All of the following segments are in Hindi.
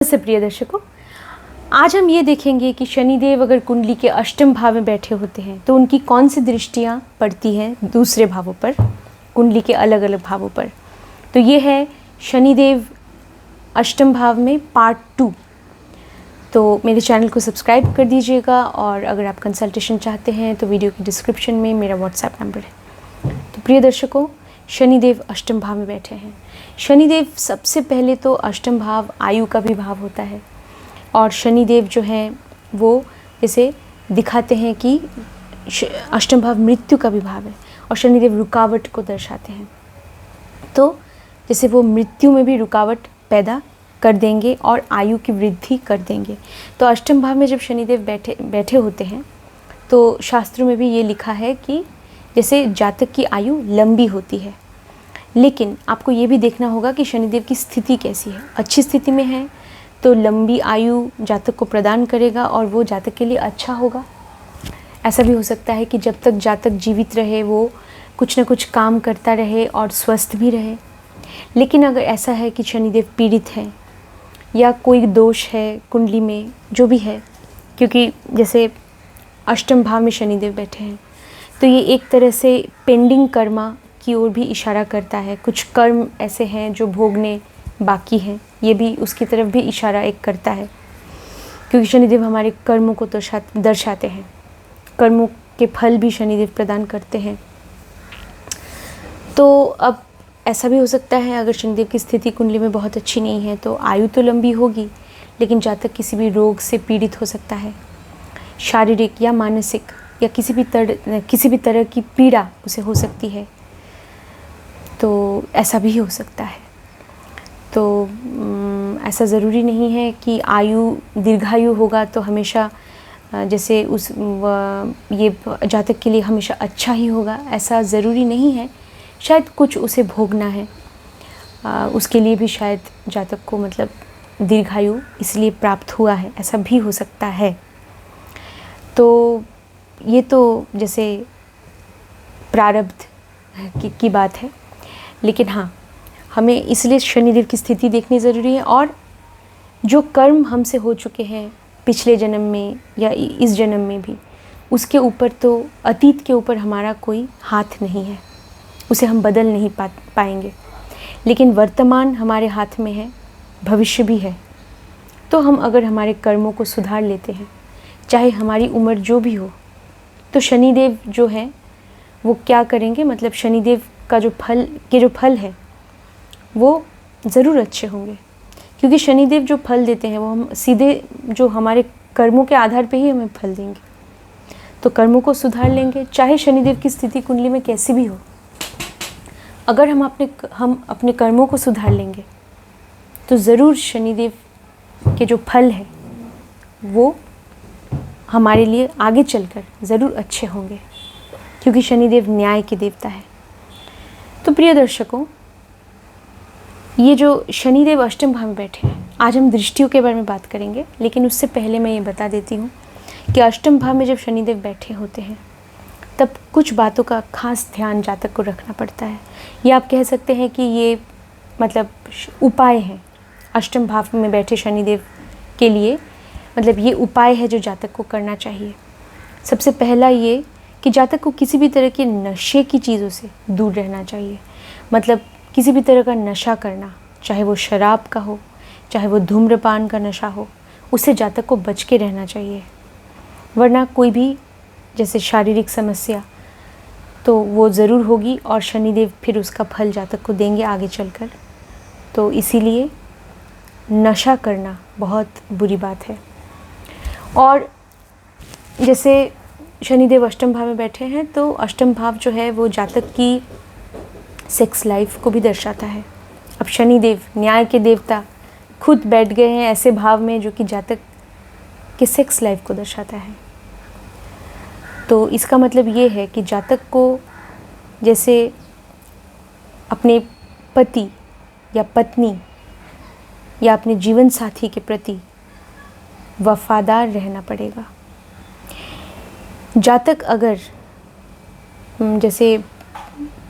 से प्रिय दर्शकों, आज हम ये देखेंगे कि शनिदेव अगर कुंडली के अष्टम भाव में बैठे होते हैं तो उनकी कौन सी दृष्टियाँ पड़ती हैं दूसरे भावों पर, कुंडली के अलग अलग भावों पर। तो ये है शनिदेव अष्टम भाव में पार्ट 2। तो मेरे चैनल को सब्सक्राइब कर दीजिएगा और अगर आप कंसल्टेशन चाहते हैं तो वीडियो के डिस्क्रिप्शन में मेरा व्हाट्सएप नंबर है। तो प्रिय दर्शकों, शनिदेव अष्टम भाव में बैठे हैं। शनिदेव सबसे पहले तो अष्टम भाव आयु का भी भाव होता है और शनिदेव जो हैं वो जैसे दिखाते हैं कि अष्टम भाव मृत्यु का भी भाव है और शनिदेव रुकावट को दर्शाते हैं। तो जैसे वो मृत्यु में भी रुकावट पैदा कर देंगे और आयु की वृद्धि कर देंगे। तो अष्टम भाव में जब शनिदेव बैठे होते हैं तो शास्त्रों में भी ये लिखा है कि जैसे जातक की आयु लंबी होती है, लेकिन आपको ये भी देखना होगा कि शनिदेव की स्थिति कैसी है। अच्छी स्थिति में है तो लंबी आयु जातक को प्रदान करेगा और वो जातक के लिए अच्छा होगा। ऐसा भी हो सकता है कि जब तक जातक जीवित रहे वो कुछ न कुछ काम करता रहे और स्वस्थ भी रहे। लेकिन अगर ऐसा है कि शनिदेव पीड़ित हैं या कोई दोष है कुंडली में, जो भी है, क्योंकि जैसे अष्टम भाव में शनिदेव बैठे हैं तो ये एक तरह से पेंडिंग कर्मा की ओर भी इशारा करता है। कुछ कर्म ऐसे हैं जो भोगने बाकी हैं, ये भी उसकी तरफ भी इशारा एक करता है, क्योंकि शनिदेव हमारे कर्मों को दर्शाते हैं। कर्मों के फल भी शनिदेव प्रदान करते हैं। तो अब ऐसा भी हो सकता है अगर शनिदेव की स्थिति कुंडली में बहुत अच्छी नहीं है तो आयु तो लंबी होगी, लेकिन जातक किसी भी रोग से पीड़ित हो सकता है, शारीरिक या मानसिक या किसी भी तरह की पीड़ा उसे हो सकती है। तो ऐसा भी हो सकता है। तो ऐसा ज़रूरी नहीं है कि आयु दीर्घायु होगा तो हमेशा जैसे ये जातक के लिए हमेशा अच्छा ही होगा, ऐसा ज़रूरी नहीं है। शायद कुछ उसे भोगना है, उसके लिए भी शायद जातक को मतलब दीर्घायु इसलिए प्राप्त हुआ है, ऐसा भी हो सकता है। तो ये तो जैसे प्रारब्ध की बात है, लेकिन हाँ, हमें इसलिए शनिदेव की स्थिति देखनी ज़रूरी है और जो कर्म हमसे हो चुके हैं पिछले जन्म में या इस जन्म में भी, उसके ऊपर तो अतीत के ऊपर हमारा कोई हाथ नहीं है, उसे हम बदल नहीं पाएंगे। लेकिन वर्तमान हमारे हाथ में है, भविष्य भी है। तो हम अगर हमारे कर्मों को सुधार लेते हैं, चाहे हमारी उम्र जो भी हो, तो शनिदेव जो है वो क्या करेंगे, मतलब शनिदेव का जो फल है वो ज़रूर अच्छे होंगे, क्योंकि शनिदेव जो फल देते हैं वो हम सीधे जो हमारे कर्मों के आधार पे ही हमें फल देंगे। तो कर्मों को सुधार लेंगे, चाहे शनिदेव की स्थिति कुंडली में कैसी भी हो। अगर हम अपने कर्मों को सुधार लेंगे तो ज़रूर शनिदेव के जो फल है वो हमारे लिए आगे चलकर ज़रूर अच्छे होंगे, क्योंकि शनिदेव न्याय के देवता है। तो प्रिय दर्शकों, ये जो शनिदेव अष्टम भाव में बैठे हैं, आज हम दृष्टियों के बारे में बात करेंगे, लेकिन उससे पहले मैं ये बता देती हूँ कि अष्टम भाव में जब शनिदेव बैठे होते हैं तब कुछ बातों का खास ध्यान जातक को रखना पड़ता है। या आप कह सकते हैं कि ये मतलब उपाय हैं अष्टम भाव में बैठे शनिदेव के लिए, मतलब ये उपाय है जो जातक को करना चाहिए। सबसे पहला ये कि जातक को किसी भी तरह के नशे की चीज़ों से दूर रहना चाहिए। मतलब किसी भी तरह का नशा करना, चाहे वो शराब का हो, चाहे वो धूम्रपान का नशा हो, उससे जातक को बच के रहना चाहिए। वरना कोई भी जैसे शारीरिक समस्या तो वो ज़रूर होगी और शनिदेव फिर उसका फल जातक को देंगे आगे चलकर। तो इसीलिए नशा करना बहुत बुरी बात है। और जैसे शनिदेव अष्टम भाव में बैठे हैं तो अष्टम भाव जो है वो जातक की सेक्स लाइफ को भी दर्शाता है। अब शनिदेव न्याय के देवता खुद बैठ गए हैं ऐसे भाव में जो कि जातक के सेक्स लाइफ को दर्शाता है। तो इसका मतलब ये है कि जातक को जैसे अपने पति या पत्नी या अपने जीवन साथी के प्रति वफादार रहना पड़ेगा। जातक अगर जैसे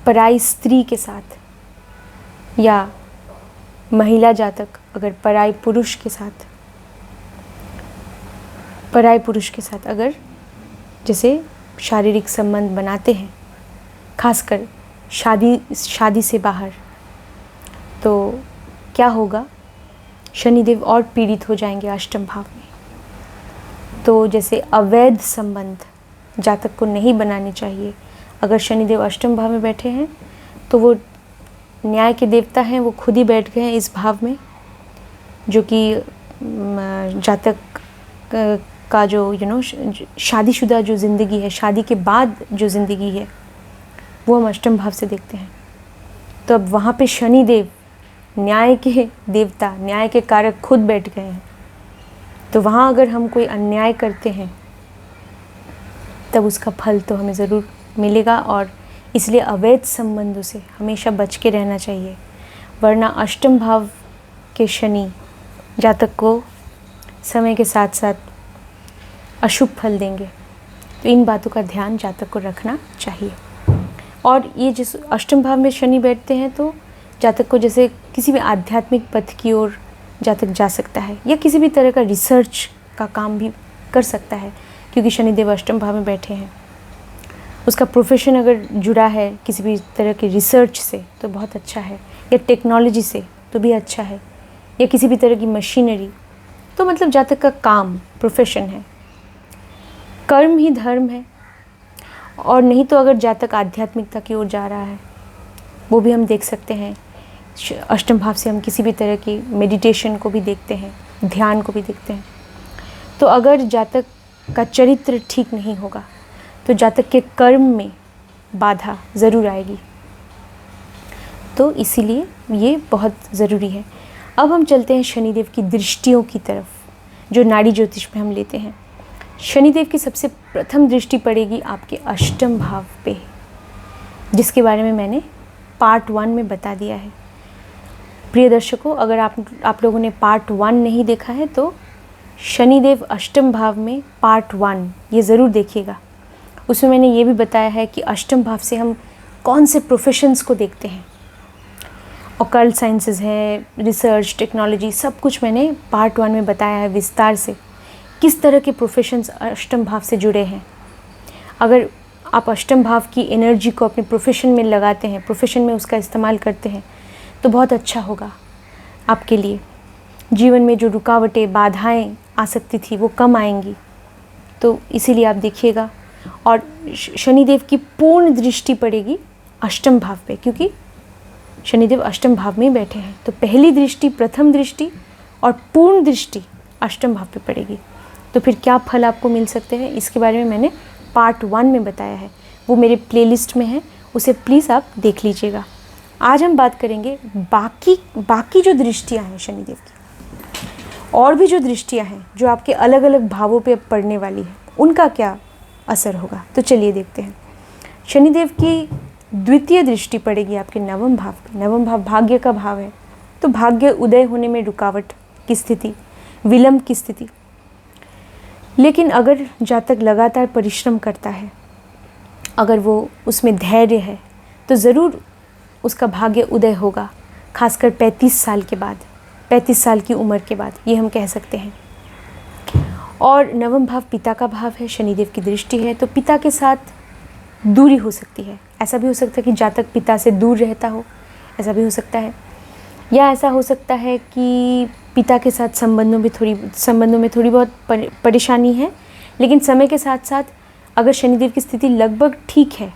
पराई स्त्री के साथ या महिला जातक अगर पराय पुरुष के साथ अगर जैसे शारीरिक संबंध बनाते हैं, खासकर शादी से बाहर, तो क्या होगा, शनिदेव और पीड़ित हो जाएंगे अष्टम भाव में। तो जैसे अवैध संबंध जातक को नहीं बनाने चाहिए। अगर शनिदेव अष्टम भाव में बैठे हैं तो वो न्याय के देवता हैं, वो खुद ही बैठ गए हैं इस भाव में, जो कि जातक का जो शादीशुदा जो ज़िंदगी है, शादी के बाद जो ज़िंदगी है, वो हम अष्टम भाव से देखते हैं। तो अब वहाँ पे शनिदेव न्याय के देवता, न्याय के कारक खुद बैठ गए हैं। तो वहाँ अगर हम कोई अन्याय करते हैं तब उसका फल तो हमें ज़रूर मिलेगा, और इसलिए अवैध संबंधों से हमेशा बच के रहना चाहिए, वरना अष्टम भाव के शनि जातक को समय के साथ साथ अशुभ फल देंगे। तो इन बातों का ध्यान जातक को रखना चाहिए। और ये जिस अष्टम भाव में शनि बैठते हैं तो जातक को जैसे किसी भी आध्यात्मिक पथ की ओर जातक जा सकता है, या किसी भी तरह का रिसर्च का काम भी कर सकता है, क्योंकि शनिदेव अष्टम भाव में बैठे हैं। उसका प्रोफेशन अगर जुड़ा है किसी भी तरह के रिसर्च से तो बहुत अच्छा है, या टेक्नोलॉजी से तो भी अच्छा है, या किसी भी तरह की मशीनरी, तो मतलब जातक का काम प्रोफेशन है, कर्म ही धर्म है। और नहीं तो अगर जातक आध्यात्मिकता की ओर जा रहा है, वो भी हम देख सकते हैं। अष्टम भाव से हम किसी भी तरह की मेडिटेशन को भी देखते हैं, ध्यान को भी देखते हैं। तो अगर जातक का चरित्र ठीक नहीं होगा तो जातक के कर्म में बाधा ज़रूर आएगी। तो इसीलिए ये बहुत ज़रूरी है। अब हम चलते हैं शनिदेव की दृष्टियों की तरफ, जो नाड़ी ज्योतिष में हम लेते हैं। शनिदेव की सबसे प्रथम दृष्टि पड़ेगी आपके अष्टम भाव पे, जिसके बारे में मैंने पार्ट 1 में बता दिया है। प्रिय दर्शकों, अगर आप लोगों ने पार्ट 1 नहीं देखा है तो शनिदेव अष्टम भाव में पार्ट 1 ये ज़रूर देखिएगा। उसमें मैंने ये भी बताया है कि अष्टम भाव से हम कौन से प्रोफेशंस को देखते हैं। ऑकल्ट साइंसेस है, रिसर्च, टेक्नोलॉजी, सब कुछ मैंने पार्ट 1 में बताया है विस्तार से, किस तरह के प्रोफेशंस अष्टम भाव से जुड़े हैं। अगर आप अष्टम भाव की एनर्जी को अपने प्रोफेशन में लगाते हैं, प्रोफेशन में उसका इस्तेमाल करते हैं, तो बहुत अच्छा होगा आपके लिए। जीवन में जो रुकावटें, बाधाएं आ सकती थी वो कम आएंगी। तो इसीलिए आप देखिएगा। और शनिदेव की पूर्ण दृष्टि पड़ेगी अष्टम भाव पे, क्योंकि शनिदेव अष्टम भाव में बैठे हैं। तो पहली दृष्टि, प्रथम दृष्टि और पूर्ण दृष्टि अष्टम भाव पे पड़ेगी। तो फिर क्या फल आपको मिल सकते हैं, इसके बारे में मैंने पार्ट 1 में बताया है, वो मेरे प्लेलिस्ट में है, उसे प्लीज़ आप देख लीजिएगा। आज हम बात करेंगे बाकी जो दृष्टियाँ हैं शनिदेव की, और भी जो दृष्टियाँ हैं जो आपके अलग अलग भावों पे पड़ने वाली हैं, उनका क्या असर होगा। तो चलिए देखते हैं। शनिदेव की द्वितीय दृष्टि पड़ेगी आपके नवम भाव पे। नवम भाव भाग्य का भाव है, तो भाग्य उदय होने में रुकावट की स्थिति, विलंब की स्थिति। लेकिन अगर जातक लगातार परिश्रम करता है, अगर वो उसमें धैर्य है, तो ज़रूर उसका भाग्य उदय होगा, खासकर 35 साल के बाद, 35 साल की उम्र के बाद, ये हम कह सकते हैं। और नवम भाव पिता का भाव है, शनिदेव की दृष्टि है, तो पिता के साथ दूरी हो सकती है। ऐसा भी हो सकता है कि जातक पिता से दूर रहता हो, ऐसा भी हो सकता है। या ऐसा हो सकता है कि पिता के साथ संबंधों में थोड़ी बहुत परेशानी है, लेकिन समय के साथ साथ अगर शनिदेव की स्थिति लगभग ठीक है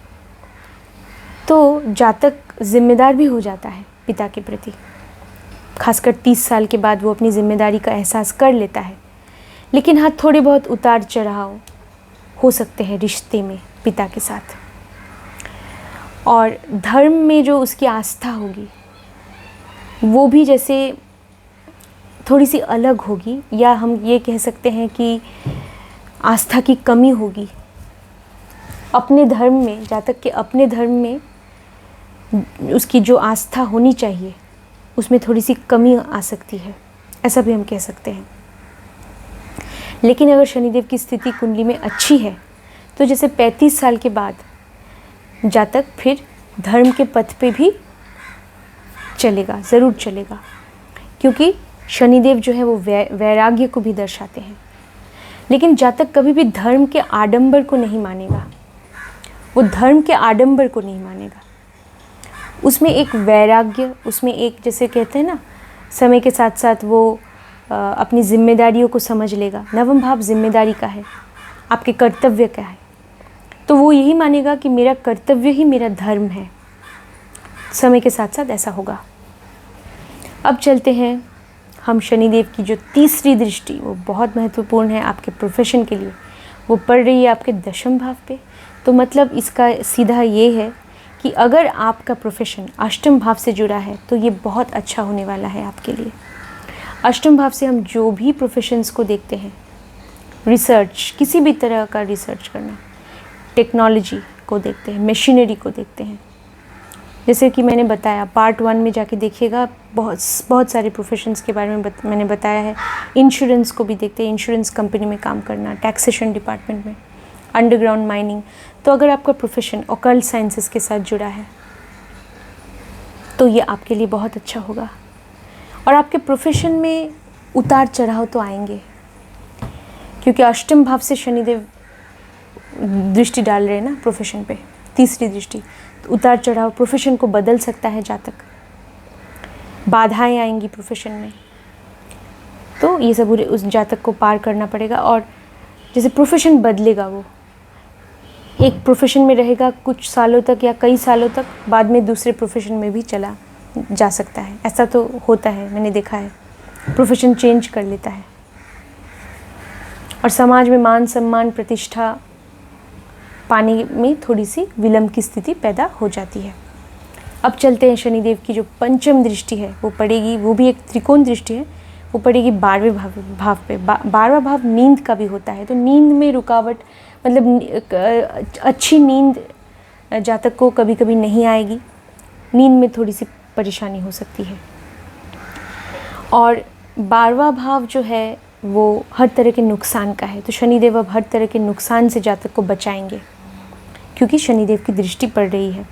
तो जातक जिम्मेदार भी हो जाता है पिता के प्रति। खासकर 30 साल के बाद वो अपनी जिम्मेदारी का एहसास कर लेता है। लेकिन हाँ, थोड़े बहुत उतार चढ़ाव हो सकते हैं रिश्ते में पिता के साथ। और धर्म में जो उसकी आस्था होगी वो भी जैसे थोड़ी सी अलग होगी, या हम ये कह सकते हैं कि आस्था की कमी होगी अपने धर्म में। जातक के अपने धर्म में उसकी जो आस्था होनी चाहिए उसमें थोड़ी सी कमी आ सकती है, ऐसा भी हम कह सकते हैं। लेकिन अगर शनिदेव की स्थिति कुंडली में अच्छी है तो जैसे 35 साल के बाद जातक फिर धर्म के पथ पे भी चलेगा, ज़रूर चलेगा। क्योंकि शनिदेव जो है वो वैराग्य को भी दर्शाते हैं। लेकिन जातक कभी भी धर्म के आडंबर को नहीं मानेगा, वो धर्म के आडंबर को नहीं मानेगा, उसमें एक वैराग्य, उसमें एक, जैसे कहते हैं ना, समय के साथ साथ वो अपनी जिम्मेदारियों को समझ लेगा। नवम भाव जिम्मेदारी का है, आपके कर्तव्य का है, तो वो यही मानेगा कि मेरा कर्तव्य ही मेरा धर्म है। समय के साथ साथ ऐसा होगा। अब चलते हैं हम शनिदेव की जो तीसरी दृष्टि, वो बहुत महत्वपूर्ण है आपके प्रोफेशन के लिए, वो पड़ रही है आपके दशम भाव पे। तो मतलब इसका सीधा ये है कि अगर आपका प्रोफेशन अष्टम भाव से जुड़ा है तो ये बहुत अच्छा होने वाला है आपके लिए। अष्टम भाव से हम जो भी प्रोफेशंस को देखते हैं, रिसर्च, किसी भी तरह का रिसर्च करना, टेक्नोलॉजी को देखते हैं, मशीनरी को देखते हैं, जैसे कि मैंने बताया पार्ट 1 में जाके देखिएगा, बहुत सारे प्रोफेशंस के बारे में मैंने बताया है। इंश्योरेंस को भी देखते हैं, इंश्योरेंस कंपनी में काम करना, टैक्सेशन डिपार्टमेंट में, अंडरग्राउंड माइनिंग। तो अगर आपका प्रोफेशन ऑकल्ट साइंसेस के साथ जुड़ा है तो ये आपके लिए बहुत अच्छा होगा। और आपके प्रोफेशन में उतार चढ़ाव तो आएंगे, क्योंकि अष्टम भाव से शनिदेव दृष्टि डाल रहे हैं ना प्रोफेशन पे, तीसरी दृष्टि। तो उतार चढ़ाव प्रोफेशन को बदल सकता है जातक, बाधाएं आएंगी प्रोफेशन में, तो ये सब उस जातक को पार करना पड़ेगा। और जैसे प्रोफेशन बदलेगा, वो एक प्रोफेशन में रहेगा कुछ सालों तक या कई सालों तक, बाद में दूसरे प्रोफेशन में भी चला जा सकता है। ऐसा तो होता है, मैंने देखा है, प्रोफेशन चेंज कर लेता है। और समाज में मान सम्मान प्रतिष्ठा पाने में थोड़ी सी विलंब की स्थिति पैदा हो जाती है। अब चलते हैं शनिदेव की जो पंचम दृष्टि है वो पड़ेगी, वो भी एक त्रिकोण दृष्टि है, वो पड़ेगी 12वें भाव पे। 12वां भाव नींद का भी होता है, तो नींद में रुकावट, मतलब अच्छी नींद जातक को कभी कभी नहीं आएगी, नींद में थोड़ी सी परेशानी हो सकती है। और 12वां भाव जो है वो हर तरह के नुकसान का है, तो शनिदेव अब हर तरह के नुकसान से जातक को बचाएंगे, क्योंकि शनिदेव की दृष्टि पड़ रही है।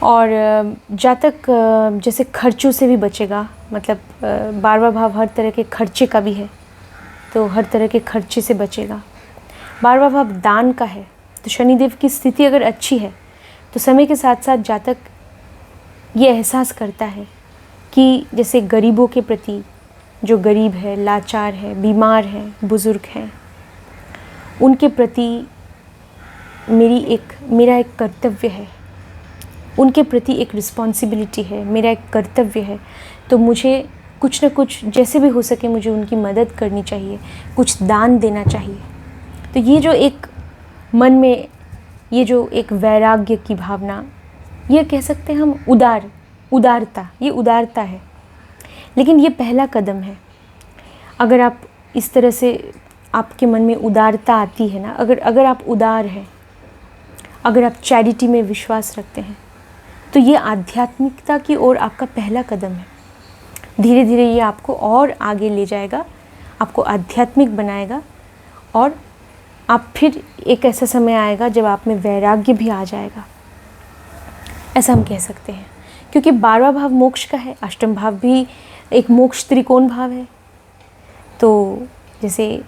और जातक जैसे खर्चों से भी बचेगा, मतलब 12वां भाव हर तरह के खर्चे का भी है, तो हर तरह के खर्चे से बचेगा। 12वां भाव दान का है, तो शनिदेव की स्थिति अगर अच्छी है तो समय के साथ साथ जातक ये एहसास करता है कि जैसे गरीबों के प्रति, जो गरीब है, लाचार है, बीमार है, बुज़ुर्ग हैं, उनके प्रति मेरा एक कर्तव्य है, उनके प्रति एक रिस्पॉन्सिबिलिटी है, मेरा एक कर्तव्य है। तो मुझे कुछ न कुछ जैसे भी हो सके मुझे उनकी मदद करनी चाहिए, कुछ दान देना चाहिए। तो ये जो एक मन में, ये जो एक वैराग्य की भावना, ये कह सकते हैं हम उदारता, ये उदारता है। लेकिन ये पहला कदम है। अगर आप इस तरह से, आपके मन में उदारता आती है ना, अगर आप उदार हैं, अगर आप चैरिटी में विश्वास रखते हैं, तो ये आध्यात्मिकता की ओर आपका पहला कदम है। धीरे धीरे ये आपको और आगे ले जाएगा, आपको आध्यात्मिक बनाएगा, और आप फिर एक ऐसा समय आएगा जब आप में वैराग्य भी आ जाएगा, ऐसा हम कह सकते हैं। क्योंकि 12वां भाव मोक्ष का है, अष्टम भाव भी एक मोक्ष त्रिकोण भाव है। तो जैसे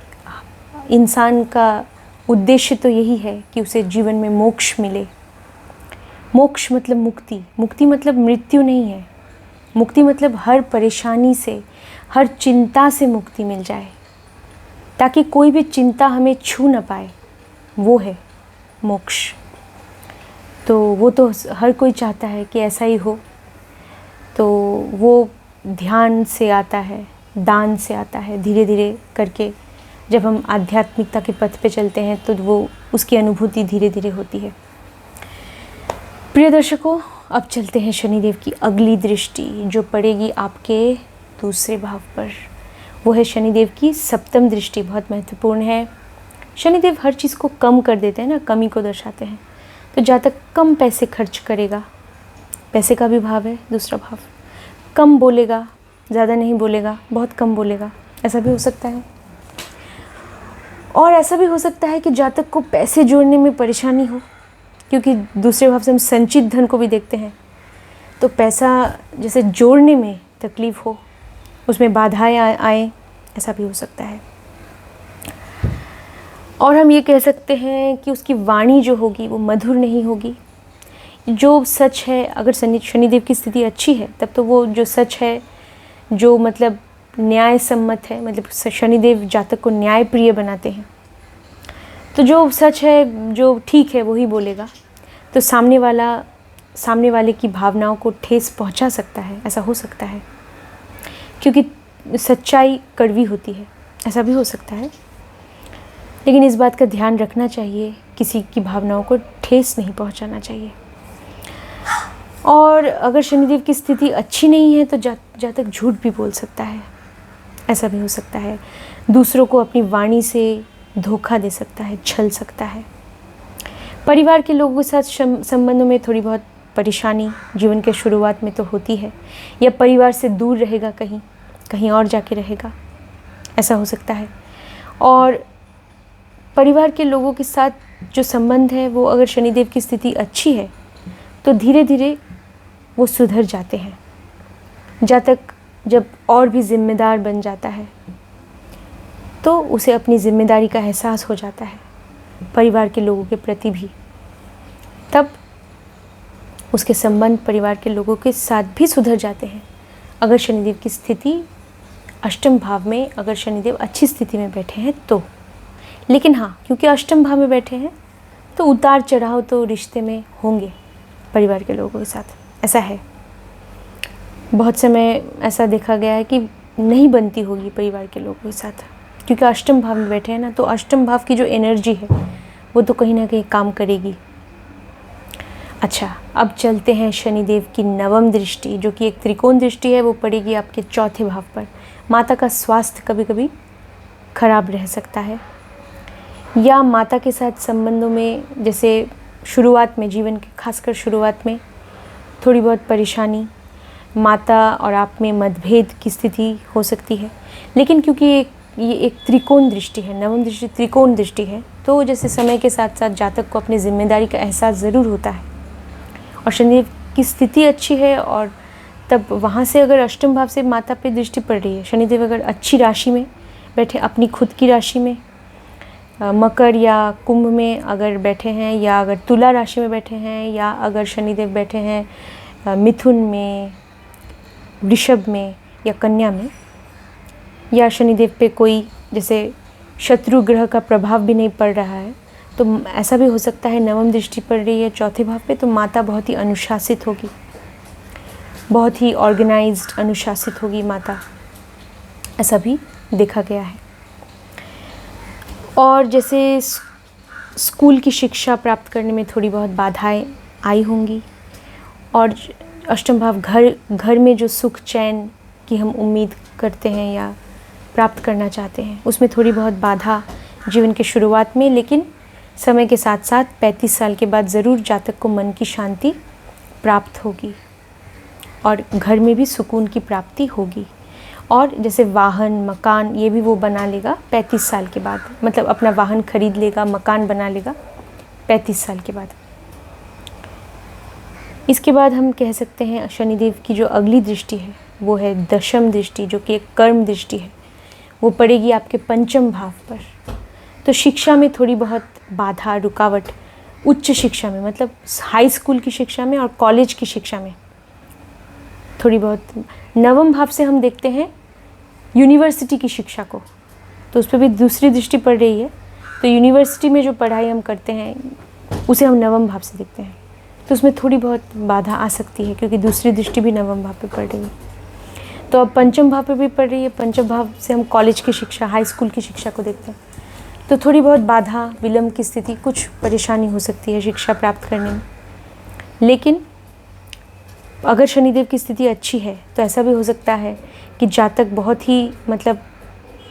इंसान का उद्देश्य तो यही है कि उसे जीवन में मोक्ष मिले। मोक्ष मतलब मुक्ति, मुक्ति मतलब मृत्यु नहीं है, मुक्ति मतलब हर परेशानी से, हर चिंता से मुक्ति मिल जाए, ताकि कोई भी चिंता हमें छू न पाए, वो है मोक्ष। तो वो तो हर कोई चाहता है कि ऐसा ही हो। तो वो ध्यान से आता है, दान से आता है, धीरे धीरे करके जब हम आध्यात्मिकता के पथ पे चलते हैं तो वो उसकी अनुभूति धीरे धीरे होती है। प्रिय दर्शकों, अब चलते हैं शनिदेव की अगली दृष्टि जो पड़ेगी आपके दूसरे भाव पर। वो है शनिदेव की सप्तम दृष्टि, बहुत महत्वपूर्ण है। शनिदेव हर चीज़ को कम कर देते हैं ना, कमी को दर्शाते हैं। तो जहाँ तक कम पैसे खर्च करेगा, पैसे का भी भाव है दूसरा भाव, कम बोलेगा, ज़्यादा नहीं बोलेगा, बहुत कम बोलेगा, ऐसा भी हो सकता है। और ऐसा भी हो सकता है कि जातक को पैसे जोड़ने में परेशानी हो, क्योंकि दूसरे भाव से हम संचित धन को भी देखते हैं। तो पैसा जैसे जोड़ने में तकलीफ़ हो, उसमें बाधाएं आएँ, ऐसा भी हो सकता है। और हम ये कह सकते हैं कि उसकी वाणी जो होगी वो मधुर नहीं होगी। जो सच है, अगर शनिदेव की स्थिति अच्छी है तब तो वो जो सच है, जो मतलब न्याय सम्मत है, मतलब शनिदेव जातक को न्याय प्रिय बनाते हैं, तो जो सच है, जो ठीक है, वही बोलेगा। तो सामने वाले की भावनाओं को ठेस पहुंचा सकता है, ऐसा हो सकता है, क्योंकि सच्चाई कड़वी होती है, ऐसा भी हो सकता है। लेकिन इस बात का ध्यान रखना चाहिए, किसी की भावनाओं को ठेस नहीं पहुंचाना चाहिए। और अगर शनिदेव की स्थिति अच्छी नहीं है तो जातक झूठ भी बोल सकता है, ऐसा भी हो सकता है। दूसरों को अपनी वाणी से धोखा दे सकता है, छल सकता है। परिवार के लोगों के साथ संबंधों में थोड़ी बहुत परेशानी जीवन के शुरुआत में तो होती है, या परिवार से दूर रहेगा, कहीं और जाके रहेगा, ऐसा हो सकता है। और परिवार के लोगों के साथ जो संबंध है वो अगर शनिदेव की स्थिति अच्छी है तो धीरे धीरे वो सुधर जाते हैं। जातक जब और भी जिम्मेदार बन जाता है तो उसे अपनी जिम्मेदारी का एहसास हो जाता है परिवार के लोगों के प्रति भी, तब उसके संबंध परिवार के लोगों के साथ भी सुधर जाते हैं अगर शनिदेव की स्थिति अष्टम भाव में, अगर शनिदेव अच्छी स्थिति में बैठे हैं तो। लेकिन हाँ, क्योंकि अष्टम भाव में बैठे हैं तो उतार चढ़ाव तो रिश्ते में होंगे परिवार के लोगों के साथ, ऐसा है। बहुत समय ऐसा देखा गया है कि नहीं बनती होगी परिवार के लोगों के साथ, क्योंकि अष्टम भाव में बैठे हैं ना, तो अष्टम भाव की जो एनर्जी है वो तो कहीं ना कहीं काम करेगी। अच्छा, अब चलते हैं शनिदेव की नवम दृष्टि, जो कि एक त्रिकोण दृष्टि है, वो पड़ेगी आपके चौथे भाव पर। माता का स्वास्थ्य कभी कभी खराब रह सकता है, या माता के साथ संबंधों में, जैसे शुरुआत में, जीवन के खासकर शुरुआत में थोड़ी बहुत परेशानी, माता और आप में मतभेद की स्थिति हो सकती है। लेकिन क्योंकि ये एक त्रिकोण दृष्टि है, नवम दृष्टि त्रिकोण दृष्टि है, तो जैसे समय के साथ साथ जातक को अपनी जिम्मेदारी का एहसास ज़रूर होता है। और शनिदेव की स्थिति अच्छी है और तब वहाँ से अगर अष्टम भाव से माता पे दृष्टि पड़ रही है, शनिदेव अगर अच्छी राशि में बैठे, अपनी खुद की राशि में, मकर या कुंभ में अगर बैठे हैं, या अगर तुला राशि में बैठे हैं, या अगर शनिदेव बैठे हैं मिथुन में, वृषभ में या कन्या में, या शनिदेव पे कोई जैसे शत्रु ग्रह का प्रभाव भी नहीं पड़ रहा है, तो ऐसा भी हो सकता है नवम दृष्टि पड़ रही है चौथे भाव पे, तो माता बहुत ही अनुशासित होगी, बहुत ही ऑर्गेनाइज्ड अनुशासित होगी माता, ऐसा भी देखा गया है। और जैसे स्कूल की शिक्षा प्राप्त करने में थोड़ी बहुत बाधाएं आई होंगी, और अष्टम भाव घर में जो सुख चैन की हम उम्मीद करते हैं या प्राप्त करना चाहते हैं, उसमें थोड़ी बहुत बाधा जीवन के शुरुआत में, लेकिन समय के साथ साथ 35 साल के बाद ज़रूर जातक को मन की शांति प्राप्त होगी और घर में भी सुकून की प्राप्ति होगी। और जैसे वाहन, मकान, ये भी वो बना लेगा 35 साल के बाद, मतलब अपना वाहन खरीद लेगा, मकान बना लेगा 35 साल के बाद। इसके बाद हम कह सकते हैं शनिदेव की जो अगली दृष्टि है वो है दशम दृष्टि, जो कि एक कर्म दृष्टि है, वो पड़ेगी आपके पंचम भाव पर। तो शिक्षा में थोड़ी बहुत बाधा, रुकावट, उच्च शिक्षा में, मतलब हाई स्कूल की शिक्षा में और कॉलेज की शिक्षा में थोड़ी बहुत। नवम भाव से हम देखते हैं यूनिवर्सिटी की शिक्षा को, तो उस पर भी दूसरी दृष्टि पड़ रही है, तो यूनिवर्सिटी में जो पढ़ाई हम करते हैं उसे हम नवम भाव से देखते हैं, तो उसमें थोड़ी बहुत बाधा आ सकती है क्योंकि दूसरी दृष्टि भी नवम भाव पे पड़ रही है। तो अब पंचम भाव पे भी पड़ रही है, पंचम भाव से हम कॉलेज की शिक्षा, हाई स्कूल की शिक्षा को देखते हैं, तो थोड़ी बहुत बाधा, विलंब की स्थिति, कुछ परेशानी हो सकती है शिक्षा प्राप्त करने में। लेकिन अगर शनिदेव की स्थिति अच्छी है तो ऐसा भी हो सकता है कि जातक बहुत ही मतलब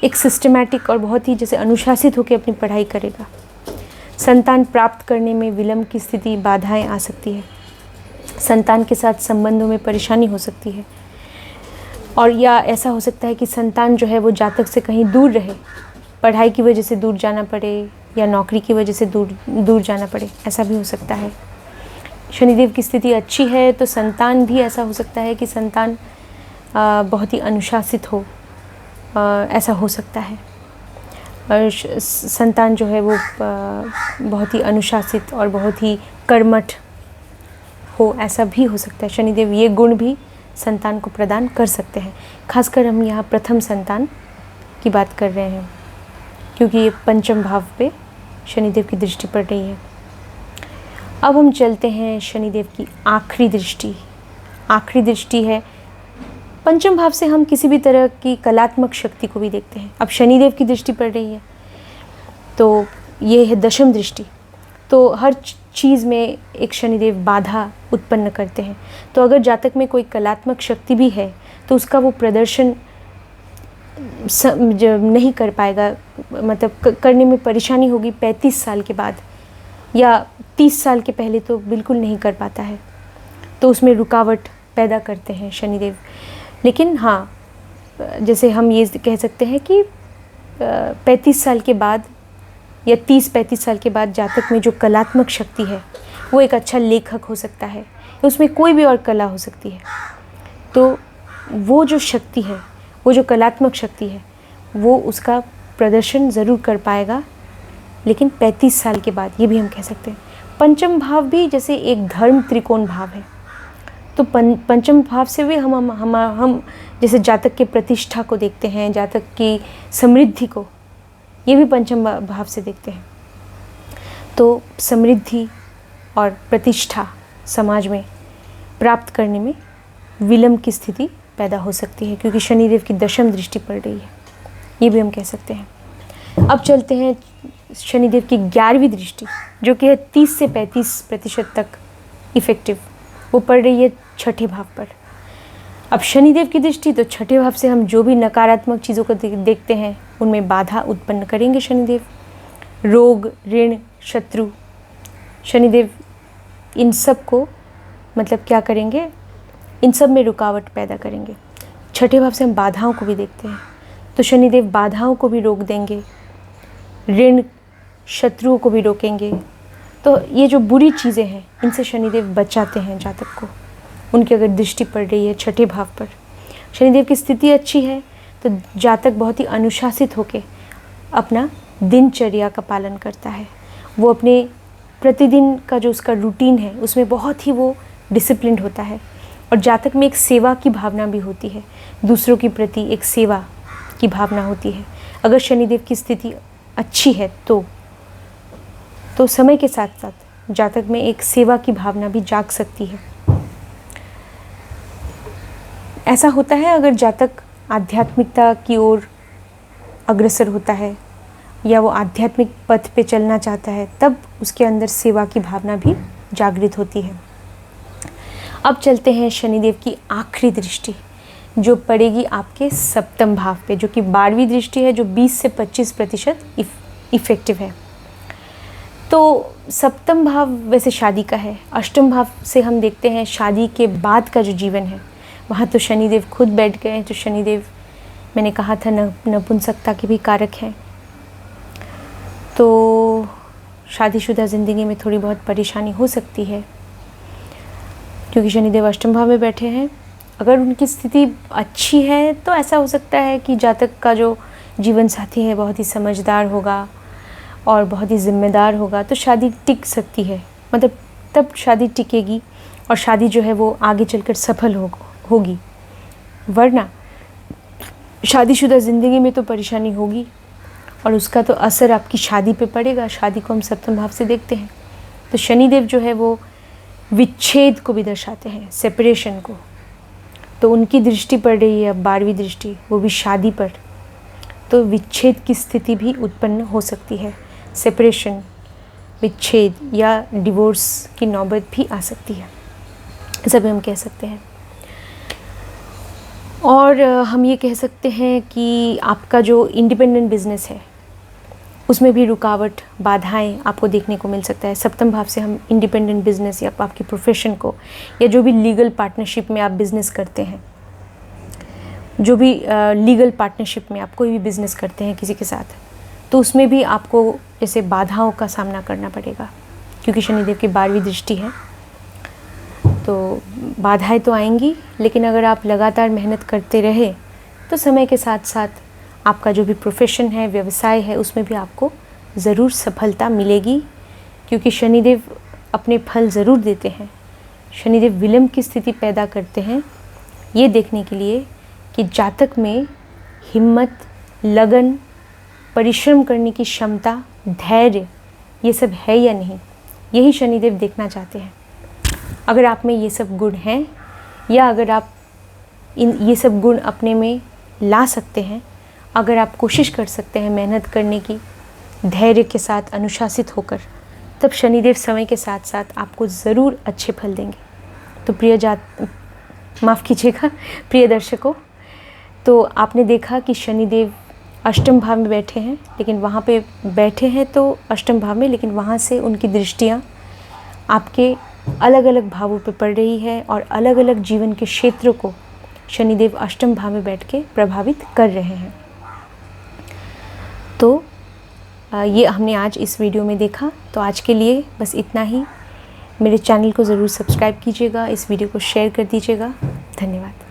एक सिस्टमैटिक और बहुत ही जैसे अनुशासित होकर अपनी पढ़ाई करेगा। संतान प्राप्त करने में विलंब की स्थिति, बाधाएं आ सकती है, संतान के साथ संबंधों में परेशानी हो सकती है, और या ऐसा हो सकता है कि संतान जो है वो जातक से कहीं दूर रहे, पढ़ाई की वजह से दूर जाना पड़े या नौकरी की वजह से दूर जाना पड़े, ऐसा भी हो सकता है। शनिदेव की स्थिति अच्छी है तो संतान भी ऐसा हो सकता है कि संतान बहुत ही अनुशासित हो, ऐसा हो सकता है। और संतान जो है वो बहुत ही अनुशासित और बहुत ही कर्मठ हो, ऐसा भी हो सकता है। शनिदेव ये गुण भी संतान को प्रदान कर सकते हैं। खासकर हम यहाँ प्रथम संतान की बात कर रहे हैं, क्योंकि ये पंचम भाव पे शनिदेव की दृष्टि पड़ रही है। अब हम चलते हैं शनिदेव की आखिरी दृष्टि। आखिरी दृष्टि है पंचम भाव से हम किसी भी तरह की कलात्मक शक्ति को भी देखते हैं। अब शनिदेव की दृष्टि पड़ रही है तो ये है दशम दृष्टि। तो हर चीज़ में एक शनिदेव बाधा उत्पन्न करते हैं। तो अगर जातक में कोई कलात्मक शक्ति भी है तो उसका वो प्रदर्शन नहीं कर पाएगा, मतलब करने में परेशानी होगी 35 साल के बाद, या 30 साल के पहले तो बिल्कुल नहीं कर पाता है। तो उसमें रुकावट पैदा करते हैं शनिदेव। लेकिन हाँ, जैसे हम ये कह सकते हैं कि 35 साल के बाद या 30-35 साल के बाद जातक में जो कलात्मक शक्ति है वो एक अच्छा लेखक हो सकता है, उसमें कोई भी और कला हो सकती है। तो वो जो शक्ति है, वो जो कलात्मक शक्ति है, वो उसका प्रदर्शन ज़रूर कर पाएगा, लेकिन 35 साल के बाद, ये भी हम कह सकते हैं। पंचम भाव भी जैसे एक धर्म त्रिकोण भाव है, तो पंचम भाव से भी हम जैसे जातक के प्रतिष्ठा को देखते हैं, जातक की समृद्धि को, ये भी पंचम भाव से देखते हैं। तो समृद्धि और प्रतिष्ठा समाज में प्राप्त करने में विलंब की स्थिति पैदा हो सकती है, क्योंकि शनिदेव की दशम दृष्टि पड़ रही है, ये भी हम कह सकते हैं। अब चलते हैं शनिदेव की 11वीं दृष्टि, जो कि है 30 से 35% तक इफ़ेक्टिव, वो पड़ रही है छठे भाव पर। अब शनिदेव की दृष्टि, तो छठे भाव से हम जो भी नकारात्मक चीज़ों को देखते हैं उनमें बाधा उत्पन्न करेंगे शनिदेव। रोग, ऋण, शत्रु, शनिदेव इन सब को मतलब क्या करेंगे, इन सब में रुकावट पैदा करेंगे। छठे भाव से हम बाधाओं को भी देखते हैं, तो शनिदेव बाधाओं को भी रोक देंगे, ऋण, शत्रुओं को भी रोकेंगे। तो ये जो बुरी चीज़ें हैं इनसे शनिदेव बचाते हैं जातक को, उनकी अगर दृष्टि पड़ रही है छठे भाव पर। शनिदेव की स्थिति अच्छी है तो जातक बहुत ही अनुशासित होकर अपना दिनचर्या का पालन करता है। वो अपने प्रतिदिन का जो उसका रूटीन है उसमें बहुत ही वो डिसिप्लिन्ड होता है, और जातक में एक सेवा की भावना भी होती है, दूसरों के प्रति एक सेवा की भावना होती है। अगर शनिदेव की स्थिति अच्छी है तो समय के साथ साथ जातक में एक सेवा की भावना भी जाग सकती है। ऐसा होता है अगर जातक आध्यात्मिकता की ओर अग्रसर होता है या वो आध्यात्मिक पथ पे चलना चाहता है, तब उसके अंदर सेवा की भावना भी जागृत होती है। अब चलते हैं शनिदेव की आखिरी दृष्टि, जो पड़ेगी आपके सप्तम भाव पे, जो कि 12वीं दृष्टि है, जो 20 से 25% इफ़ेक्टिव है। तो सप्तम भाव वैसे शादी का है, अष्टम भाव से हम देखते हैं शादी के बाद का जो जीवन है, वहाँ तो शनिदेव खुद बैठ गए हैं। तो शनिदेव, मैंने कहा था, नपुंसकता के भी कारक हैं। तो शादीशुदा ज़िंदगी में थोड़ी बहुत परेशानी हो सकती है, क्योंकि शनिदेव अष्टम भाव में बैठे हैं। अगर उनकी स्थिति अच्छी है तो ऐसा हो सकता है कि जातक का जो जीवन साथी है बहुत ही समझदार होगा और बहुत ही जिम्मेदार होगा, तो शादी टिक सकती है, मतलब तब शादी टिकेगी और शादी जो है वो आगे चलकर सफल होगी। वरना शादीशुदा ज़िंदगी में तो परेशानी होगी और उसका तो असर आपकी शादी पे पड़ेगा। शादी को हम सप्तम भाव से देखते हैं, तो शनिदेव जो है वो विच्छेद को भी दर्शाते हैं, सेपरेशन को। तो उनकी दृष्टि पड़ रही है अब 12वीं दृष्टि, वो भी शादी पर, तो विच्छेद की स्थिति भी उत्पन्न हो सकती है। सेपरेशन, विच्छेद या डिवोर्स की नौबत भी आ सकती है, ऐसा भी हम कह सकते हैं। और हम ये कह सकते हैं कि आपका जो इंडिपेंडेंट बिजनेस है उसमें भी रुकावट, बाधाएं आपको देखने को मिल सकता है। सप्तम भाव से हम इंडिपेंडेंट बिजनेस या आपके प्रोफेशन को, या जो भी लीगल पार्टनरशिप में आप बिज़नेस करते हैं, जो भी लीगल पार्टनरशिप में आप कोई भी बिज़नेस करते हैं किसी के साथ, तो उसमें भी आपको जैसे बाधाओं का सामना करना पड़ेगा, क्योंकि शनिदेव की 12वीं दृष्टि है। तो बाधाएं तो आएंगी, लेकिन अगर आप लगातार मेहनत करते रहे तो समय के साथ साथ आपका जो भी प्रोफेशन है, व्यवसाय है, उसमें भी आपको ज़रूर सफलता मिलेगी, क्योंकि शनिदेव अपने फल ज़रूर देते हैं। शनिदेव विलंब की स्थिति पैदा करते हैं ये देखने के लिए कि जातक में हिम्मत, लगन, परिश्रम करने की क्षमता, धैर्य, ये सब है या नहीं, यही शनिदेव देखना चाहते हैं। अगर आप में ये सब गुण हैं, या अगर आप ये सब गुण अपने में ला सकते हैं, अगर आप कोशिश कर सकते हैं मेहनत करने की, धैर्य के साथ अनुशासित होकर, तब शनिदेव समय के साथ साथ आपको ज़रूर अच्छे फल देंगे। तो प्रिय दर्शकों, तो आपने देखा कि शनिदेव अष्टम भाव में बैठे हैं, लेकिन वहाँ पे बैठे हैं तो अष्टम भाव में, लेकिन वहाँ से उनकी दृष्टियाँ आपके अलग अलग भावों पे पड़ रही है और अलग अलग जीवन के क्षेत्रों को शनिदेव अष्टम भाव में बैठ के प्रभावित कर रहे हैं। तो ये हमने आज इस वीडियो में देखा। तो आज के लिए बस इतना ही। मेरे चैनल को ज़रूर सब्सक्राइब कीजिएगा, इस वीडियो को शेयर कर दीजिएगा। धन्यवाद।